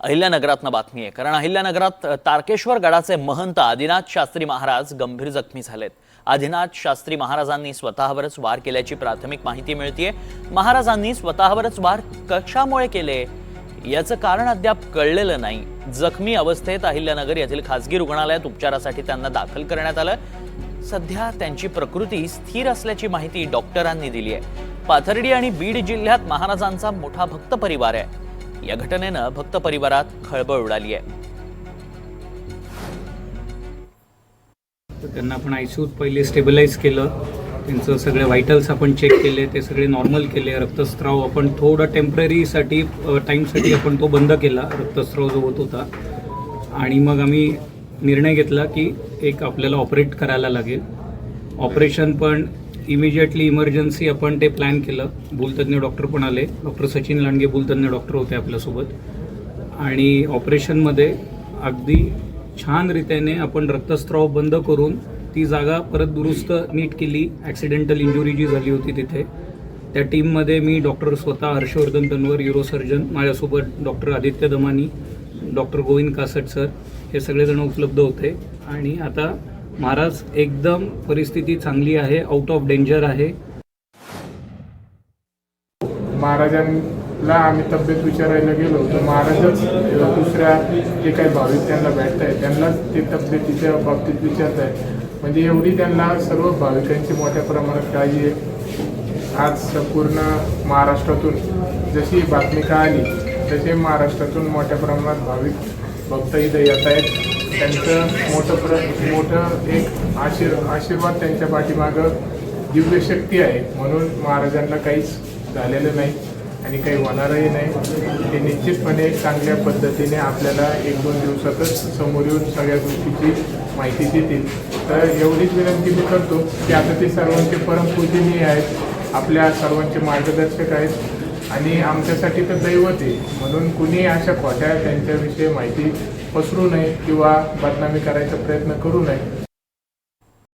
अहिल्यानगरातनं बातमी आहे, कारण अहिल्यानगरात तारकेश्वर गडाचे महंत आदिनाथ शास्त्री महाराज गंभीर जखमी झालेत। आदिनाथ शास्त्री महाराजांनी स्वतःवरच वार केल्याची प्राथमिक माहिती मिळतेय। महाराजांनी स्वतःवरच वार कशामुळे केले याचं कारण अद्याप कळलेलं नाही। जखमी अवस्थेत अहिल्यानगर येथील खासगी रुग्णालयात उपचारासाठी त्यांना दाखल करण्यात आलं। सध्या त्यांची प्रकृती स्थिर असल्याची माहिती डॉक्टरांनी दिली आहे। पाथर्डी आणि बीड जिल्ह्यात महाराजांचा मोठा भक्त परिवार आहे। या घटनेनं भक्त परिवारात खळबळ उडाली आहे। त्यांना आपण आयसीयूत पहिले स्टेबलाइज केलं, त्यांचं सगळे व्हायटल्स आपण चेक केले, ते सगळे नॉर्मल केले। रक्तस्राव आपण थोडं टेम्पररीसाठी टाईमसाठी आपण तो बंद केला, रक्तस्राव जो होत होता। आणि मग आम्ही निर्णय घेतला की एक आपल्याला ऑपरेट करायला लागेल। ऑपरेशन पण इमिजिएटली इमर्जन्सी आपण ते प्लॅन केलं। भूलतज्ञ डॉक्टर पण आले, डॉक्टर सचिन लांडगे भूलतज्ञ डॉक्टर होते आपल्यासोबत। आणि ऑपरेशनमध्ये अगदी छान रीतीने आपण रक्तस्राव बंद करून ती जागा परत दुरुस्त नीट केली। ॲक्सिडेंटल इंजुरी जी झाली होती तिथे त्या टीममध्ये मी डॉक्टर स्वतः हर्षवर्धन तन्वर यूरोसर्जन, माझ्यासोबत doctor Aditya Damani, doctor Govind caste sir, हे सगळेजण उपलब्ध होते। आणि आता महाराज एकदम परिस्थिती चांगली आहे, आउट ऑफ डेंजर आहे। महाराजांना आम्ही तब्येत विचारायला गेलो तर महाराजच दुसऱ्या जे काही भाविक त्यांना भेटत आहेत त्यांना ते तब्येतीच्या बाबतीत विचारत आहेत। म्हणजे एवढी त्यांना सर्व भाविकांची मोठ्या प्रमाणात काळजी आहे। आज संपूर्ण महाराष्ट्रातून जशी बातमी कळाली तसे महाराष्ट्रातून मोठ्या प्रमाणात भाविक भक्त इथं येत आहेत। त्यांचं मोठं एक आशीर्वाद त्यांच्या पाठीमागं दिव्य शक्ती आहे, म्हणून महाराजांना काहीच झालेलं नाही आणि काही होणारही नाही। ते निश्चितपणे चांगल्या पद्धतीने आपल्याला 1-2 दिवसातच समोर येऊन सगळ्या गोष्टीची माहिती देतील। तर एवढीच विनंती मी करतो की आता ते सर्वांचे परमपूजनीय आहेत, आपल्या सर्वांचे मार्गदर्शक आहेत आणि आमच्यासाठी तर दैवत आहे। म्हणून कुणी अशा खोट्या त्यांच्याविषयी माहिती पसरू नये किंवा बदनामी करायचा प्रयत्न करू नये।